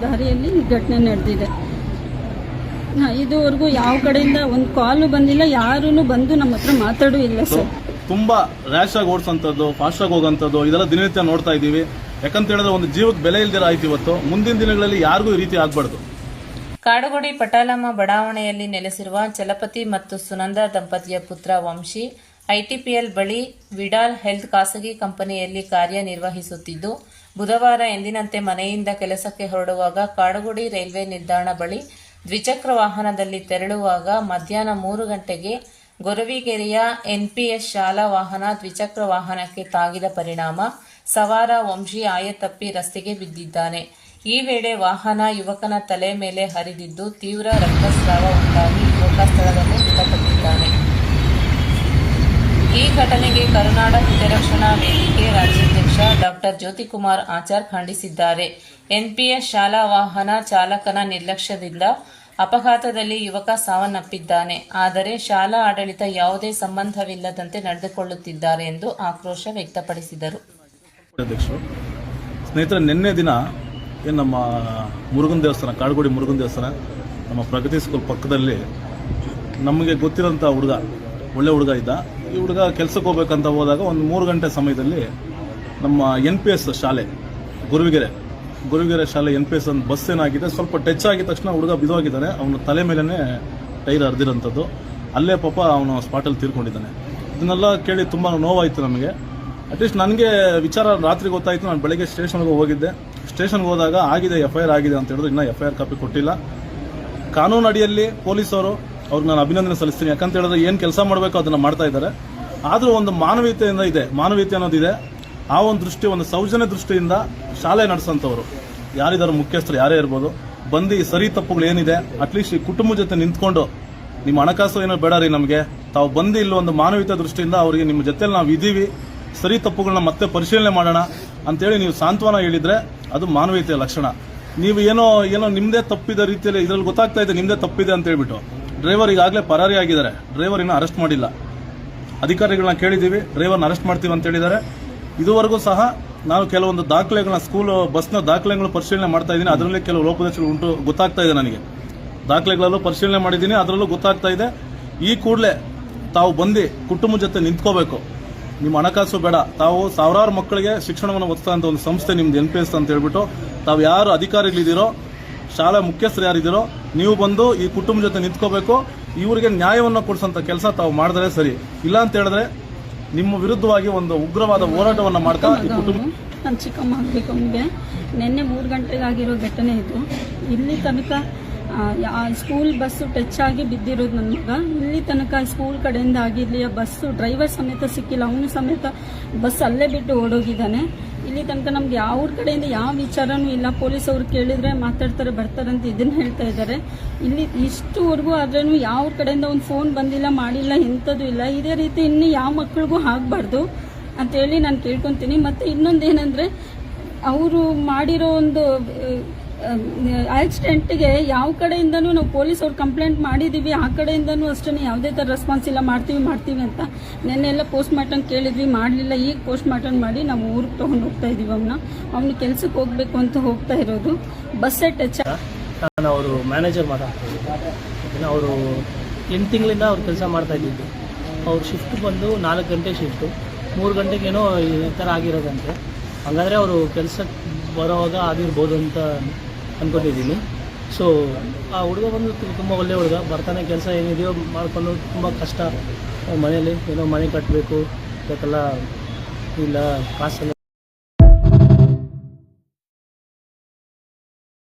ದಾರಿಯಲ್ಲಿ ಈ ಘಟನೆ ನಡೆದಿದೆ. ಇದುವರೆಗೂ ಯಾವ ಕಡೆಯಿಂದ ಒಂದು ಕಾಲು ಬಂದಿಲ್ಲ, ಯಾರೂ ಬಂದು ನಮ್ಮ ಹತ್ರ ಮಾತಾಡೂ ಇಲ್ಲ ಸರ್. ತುಂಬಾ ರ್ಯಾಶ್ ಆಗಿ ಓಡಿಸೋಂಥದ್ದು, ಫಾಸ್ಟ್ ಆಗಿ ಹೋಗೋಂಥದ್ದು ಇದೆಲ್ಲ ದಿನನಿತ್ಯ ನೋಡ್ತಾ ಇದ್ದೀವಿ. ಯಾಕಂತ ಹೇಳಿದ್ರೆ ಒಂದು ಜೀವಕ್ಕೆ ಬೆಲೆ ಇಲ್ದಿರ ಆಯ್ತು ಇವತ್ತು. ಮುಂದಿನ ದಿನಗಳಲ್ಲಿ ಯಾರಿಗೂ ಈ ರೀತಿ ಆಗಬಾರ್ದು. ಕಾಡುಗೋಡಿ ಪಟಾಲಮ್ಮ ಬಡಾವಣೆಯಲ್ಲಿ ನೆಲೆಸಿರುವ ಚಲಪತಿ ಮತ್ತು ಸುನಂದ ದಂಪತಿಯ ಪುತ್ರ ವಂಶಿ ಐಟಿಪಿಎಲ್ ಬಳಿ ವಿಡಾಲ್ ಹೆಲ್ತ್ ಖಾಸಗಿ ಕಂಪನಿಯಲ್ಲಿ ಕಾರ್ಯನಿರ್ವಹಿಸುತ್ತಿದ್ದು, ಬುಧವಾರ ಎಂದಿನಂತೆ ಮನೆಯಿಂದ ಕೆಲಸಕ್ಕೆ ಹೊರಡುವಾಗ ಕಾಡುಗೋಡಿ ರೈಲ್ವೆ ನಿಲ್ದಾಣ ಬಳಿ ದ್ವಿಚಕ್ರ ವಾಹನದಲ್ಲಿ ತೆರಳುವಾಗ ಮಧ್ಯಾಹ್ನ 3 ಗಂಟೆಗೆ ಗೊರವಿಗೆರೆಯ ಎನ್ಪಿಎಸ್ ಶಾಲಾ ವಾಹನ ದ್ವಿಚಕ್ರ ವಾಹನಕ್ಕೆ ತಾಗಿದ ಪರಿಣಾಮ ಸವಾರ ವಂಶಿ ಆಯತಪ್ಪಿ ರಸ್ತೆಗೆ ಬಿದ್ದಿದ್ದಾನೆ. ಈ ವೇಳೆ ವಾಹನ ಯುವಕನ ತಲೆ ಮೇಲೆ ಹರಿದಿದ್ದು ತೀವ್ರ ರಕ್ತಸ್ರಾವ ಉಂಟಾಗಿ ಯುವಕ ಸ್ಥಳದಲ್ಲೇ ಮೃತಪಟ್ಟಿದ್ದಾನೆ. ಈ ಘಟನೆಗೆ ಕರುನಾಡ ಹಿತರಕ್ಷಣಾ ವೇದಿಕೆ ರಾಜ್ಯಾಧ್ಯಕ್ಷ ಡಾ ಜ್ಯೋತಿಕುಮಾರ್ ಆಚಾರ್ ಖಂಡಿಸಿದ್ದಾರೆ. ಎನ್ಪಿಎಸ್ ಶಾಲಾ ವಾಹನ ಚಾಲಕನ ನಿರ್ಲಕ್ಷ್ಯದಿಂದ ಅಪಘಾತದಲ್ಲಿ ಯುವಕ ಸಾವನ್ನಪ್ಪಿದ್ದಾನೆ. ಆದರೆ ಶಾಲಾ ಆಡಳಿತ ಯಾವುದೇ ಸಂಬಂಧವಿಲ್ಲದಂತೆ ನಡೆದುಕೊಳ್ಳುತ್ತಿದ್ದಾರೆ ಎಂದು ಆಕ್ರೋಶ ವ್ಯಕ್ತಪಡಿಸಿದರು. ಸ್ನೇಹಿತರೆ, ನಿನ್ನೆ ದಿನ ಏನು ನಮ್ಮ ಮುರುಗನ್ ದೇವಸ್ಥಾನ, ಕಾಡುಗೋಡಿ ಮುರುಗನ್ ದೇವಸ್ಥಾನ, ನಮ್ಮ ಪ್ರಗತಿ ಸ್ಕೂಲ್ ಪಕ್ಕದಲ್ಲಿ ನಮಗೆ ಗೊತ್ತಿರೋಂಥ ಹುಡುಗ, ಒಳ್ಳೆ ಹುಡುಗ ಇದ್ದ. ಈ ಹುಡುಗ ಕೆಲಸಕ್ಕೆ ಹೋಗ್ಬೇಕಂತ ಹೋದಾಗ ಒಂದು 3 ಗಂಟೆ ಸಮಯದಲ್ಲಿ ನಮ್ಮ NPS ಶಾಲೆ ಗುರುವಿಗೆರೆ ಶಾಲೆ NPS ಒಂದು ಬಸ್ ಏನಾಗಿದೆ, ಸ್ವಲ್ಪ ಟಚ್ ಆಗಿದ ತಕ್ಷಣ ಹುಡುಗ ಬಿದ್ದೋಗಿದ್ದಾನೆ. ಅವನ ತಲೆ ಮೇಲೇ ಟೈರ್ ಹರಿದಿರೋಂಥದ್ದು. ಅಲ್ಲೇ ಪಾಪ ಅವನು ಸ್ಪಾಟಲ್ಲಿ ತೀರ್ಕೊಂಡಿದ್ದಾನೆ. ಇದನ್ನೆಲ್ಲ ಕೇಳಿ ತುಂಬ ನೋವಾಯಿತು ನಮಗೆ. ಅಟ್ಲೀಸ್ಟ್ ನನಗೆ ವಿಚಾರ ರಾತ್ರಿ ಗೊತ್ತಾಯಿತು. ನಾನು ಬೆಳಗ್ಗೆ ಸ್ಟೇಷನ್ಗೆ ಹೋಗಿದ್ದೆ. ಸ್ಟೇಷನ್ಗೆ ಹೋದಾಗ ಆಗಿದೆ, FIR ಆಗಿದೆ ಅಂತ ಹೇಳಿದ್ರು. ಇನ್ನೂ FIR ಕಾಪಿ ಕೊಟ್ಟಿಲ್ಲ. ಕಾನೂನು ಅಡಿಯಲ್ಲಿ ಪೊಲೀಸರು ಅವ್ರಿಗೆ ನಾನು ಅಭಿನಂದನೆ ಸಲ್ಲಿಸ್ತೀನಿ. ಯಾಕಂತ ಹೇಳಿದ್ರೆ ಏನು ಕೆಲಸ ಮಾಡಬೇಕು ಅದನ್ನು ಮಾಡ್ತಾ ಇದ್ದಾರೆ. ಆದರೂ ಒಂದು ಮಾನವೀಯತೆಯಿಂದ ಇದೆ, ಮಾನವೀಯತೆ ಅನ್ನೋದಿದೆ. ಆ ಒಂದು ದೃಷ್ಟಿ, ಒಂದು ಸೌಜನ್ಯ ದೃಷ್ಟಿಯಿಂದ ಶಾಲೆ ನಡೆಸೋಂಥವ್ರು ಯಾರಿದ್ದಾರೆ, ಮುಖ್ಯಸ್ಥರು ಯಾರೇ ಇರ್ಬೋದು, ಬಂದು ಈ ಸರಿ ತಪ್ಪುಗಳು ಏನಿದೆ ಅಟ್ಲೀಸ್ಟ್ ಈ ಕುಟುಂಬ ಜೊತೆ ನಿಂತ್ಕೊಂಡು, ನಿಮ್ಮ ಹಣಕಾಸು ಏನೋ ಬೇಡ ರೀ ನಮಗೆ, ತಾವು ಬಂದು ಇಲ್ಲಿ ಒಂದು ಮಾನವೀಯತೆ ದೃಷ್ಟಿಯಿಂದ ಅವರಿಗೆ ನಿಮ್ಮ ಜೊತೆಲಿ ನಾವು ಇದ್ದೀವಿ, ಸರಿ ತಪ್ಪುಗಳನ್ನ ಮತ್ತೆ ಪರಿಶೀಲನೆ ಮಾಡೋಣ ಅಂತೇಳಿ ನೀವು ಸಾಂತ್ವನ ಹೇಳಿದ್ರೆ ಅದು ಮಾನವೀಯತೆಯ ಲಕ್ಷಣ. ನೀವು ಏನೋ ನಿಮ್ಮದೇ ತಪ್ಪಿದ ರೀತಿಯಲ್ಲಿ ಇದರಲ್ಲಿ ಗೊತ್ತಾಗ್ತಾ ಇದೆ ನಿಮ್ಮದೇ ತಪ್ಪಿದೆ ಅಂತ ಹೇಳ್ಬಿಟ್ಟು ಡ್ರೈವರ್ ಈಗಾಗಲೇ ಪರಾರಿ ಆಗಿದ್ದಾರೆ. ಡ್ರೈವರ್ ಇನ್ನೂ ಅರೆಸ್ಟ್ ಮಾಡಿಲ್ಲ. ಅಧಿಕಾರಿಗಳನ್ನ ಕೇಳಿದ್ದೀವಿ, ಡ್ರೈವರ್ನ ಅರೆಸ್ಟ್ ಮಾಡ್ತೀವಿ ಅಂತ ಹೇಳಿದ್ದಾರೆ. ಇದುವರೆಗೂ ಸಹ ನಾನು ಕೆಲವೊಂದು ದಾಖಲೆಗಳನ್ನ, ಸ್ಕೂಲ್ ಬಸ್ನ ದಾಖಲೆಗಳು ಪರಿಶೀಲನೆ ಮಾಡ್ತಾ ಇದ್ದೀನಿ. ಅದರಲ್ಲಿ ಕೆಲವು ಲೋಪದೋಷಗಳು ಗೊತ್ತಾಗ್ತಾ ಇದೆ ನನಗೆ. ದಾಖಲೆಗಳಲ್ಲೂ ಪರಿಶೀಲನೆ ಮಾಡಿದ್ದೀನಿ, ಅದರಲ್ಲೂ ಗೊತ್ತಾಗ್ತಾ ಇದೆ. ಈ ಕೂಡಲೇ ತಾವು ಬಂದು ಕುಟುಂಬ ಜೊತೆ ನಿಂತ್ಕೋಬೇಕು. ನಿಮ್ಮ ಹಣಕಾಸು ಬೇಡ, ತಾವು ಸಾವಿರಾರು ಮಕ್ಕಳಿಗೆ ಶಿಕ್ಷಣವನ್ನು ಒದಗಿಸುವಂಥ ಒಂದು ಸಂಸ್ಥೆ ನಿಮ್ದು NPS ಅಂತ ಹೇಳ್ಬಿಟ್ಟು, ತಾವು ಯಾರು ಅಧಿಕಾರಿಗಳಿದ್ದೀರೋ, ಶಾಲಾ ಮುಖ್ಯಸ್ಥರು ಯಾರಿದ್ದೀರೋ, ನೀವು ಬಂದು ಈ ಕುಟುಂಬ ಜೊತೆ ನಿಂತ್ಕೋಬೇಕು. ಇವರಿಗೆ ನ್ಯಾಯವನ್ನು ಕೊಡಿಸೋಂಥ ಕೆಲಸ ತಾವು ಮಾಡಿದ್ರೆ ಸರಿ. ಇಲ್ಲ ಅಂತ ಹೇಳಿದ್ರೆ ನಿಮ್ಮ ವಿರುದ್ಧವಾಗಿ ಒಂದು ಉಗ್ರವಾದ ಹೋರಾಟವನ್ನು ಮಾಡ್ತಾ ಈ ಕುಟುಂಬ. ನನ್ನ ಚಿಕ್ಕಮ್ಮ ಆಗಬೇಕು. ಅವನಿಗೆ ನಿನ್ನೆ 3 ಗಂಟೆಗೆ ಆಗಿರೋ ಘಟನೆ ಇದು. ಇಲ್ಲಿ ತನಕ ಸ್ಕೂಲ್ ಬಸ್ಸು ಟಚ್ ಆಗಿ ಬಿದ್ದಿರೋದು ನನ್ನ ಮಗ. ಇಲ್ಲಿ ತನಕ ಸ್ಕೂಲ್ ಕಡೆಯಿಂದ ಆಗಿರಲಿ, ಆ ಬಸ್ಸು ಡ್ರೈವರ್ ಸಮೇತ ಸಿಕ್ಕಿಲ್ಲ. ಅವನು ಸಮೇತ ಬಸ್ ಅಲ್ಲೇ ಬಿಟ್ಟು ಓಡೋಗಿದ್ದಾನೆ. ಇಲ್ಲಿ ತನಕ ನಮ್ಗೆ ಯಾವ ಕಡೆಯಿಂದ ಯಾವ ವಿಚಾರನೂ ಇಲ್ಲ. ಪೊಲೀಸ್ ಅವ್ರು ಕೇಳಿದ್ರೆ ಮಾತಾಡ್ತಾರೆ, ಬರ್ತಾರೆ ಅಂತ ಇದನ್ನ ಹೇಳ್ತಾ ಇದ್ದಾರೆ. ಇಲ್ಲಿ ಇಷ್ಟುವರೆಗೂ ಆದ್ರೂ ಯಾವ ಕಡೆಯಿಂದ ಒಂದು ಫೋನ್ ಬಂದಿಲ್ಲ, ಮಾಡಿಲ್ಲ, ಎಂಥದ್ದು ಇಲ್ಲ. ಇದೇ ರೀತಿ ಇನ್ನು ಯಾವ ಮಕ್ಕಳಿಗೂ ಆಗಬಾರ್ದು ಅಂತೇಳಿ ನಾನು ಕೇಳ್ಕೊತೀನಿ. ಮತ್ತು ಇನ್ನೊಂದೇನೆಂದರೆ, ಅವರು ಮಾಡಿರೋ ಒಂದು ಆಕ್ಸಿಡೆಂಟ್ಗೆ ಯಾವ ಕಡೆಯಿಂದನೂ ನಾವು ಪೊಲೀಸ್ ಅವ್ರು ಕಂಪ್ಲೇಂಟ್ ಮಾಡಿದ್ದೀವಿ. ಆ ಕಡೆಯಿಂದನೂ ಅಷ್ಟೇ ಯಾವುದೇ ಥರ ರೆಸ್ಪಾನ್ಸ್ ಇಲ್ಲ. ಮಾಡ್ತೀವಿ ಅಂತ ನೆನ್ನೆಲ್ಲ ಪೋಸ್ಟ್ ಮಾರ್ಟಮ್ ಕೇಳಿದ್ವಿ, ಮಾಡಲಿಲ್ಲ. ಈಗ ಪೋಸ್ಟ್ ಮಾರ್ಟಮ್ ಮಾಡಿ ನಾವು ಊರಿಗೆ ತೊಗೊಂಡು ಹೋಗ್ತಾ ಇದ್ದೀವಿ. ಅವನು ಕೆಲ್ಸಕ್ಕೆ ಹೋಗ್ಬೇಕು ಅಂತ ಹೋಗ್ತಾ ಇರೋದು. ಬಸ್ಸೇ ಟಚ್. ನಾನು ಅವರು ಮ್ಯಾನೇಜರ್ ಮಾತಾಡ್ತಿದ್ದೆ. ಅವರು 8 ತಿಂಗಳಿಂದ ಅವ್ರು ಕೆಲಸ ಮಾಡ್ತಾ ಇದ್ದಿದ್ದು. ಅವ್ರ ಶಿಫ್ಟ್ ಬಂದು 4 ಗಂಟೆ ಶಿಫ್ಟು. 3 ಗಂಟೆಗೇನೋ ಈ ಥರ ಆಗಿರೋದಂತೆ. ಹಾಗಾದರೆ ಅವರು ಕೆಲಸಕ್ಕೆ ಬರೋವಾಗ ಆಗಿರ್ಬೋದು ಅಂತ ಅಂದ್ಕೊಂಡಿದ್ದೀನಿ. ಸೊ ಆ ಹುಡುಗ ಬಂದು ತುಂಬ ಒಳ್ಳೆ ಹುಡುಗ. ಬರ್ತಾನೆ, ಕೆಲಸ ಏನಿದೆಯೋ ಮಾಡಿಕೊಂಡು, ತುಂಬ ಕಷ್ಟ ಮನೇಲಿ ಏನೋ ಮನೆ ಕಟ್ಟಬೇಕು, ಅದಕ್ಕೆಲ್ಲ ಇಲ್ಲ ಕಾಸೆಲ್ಲ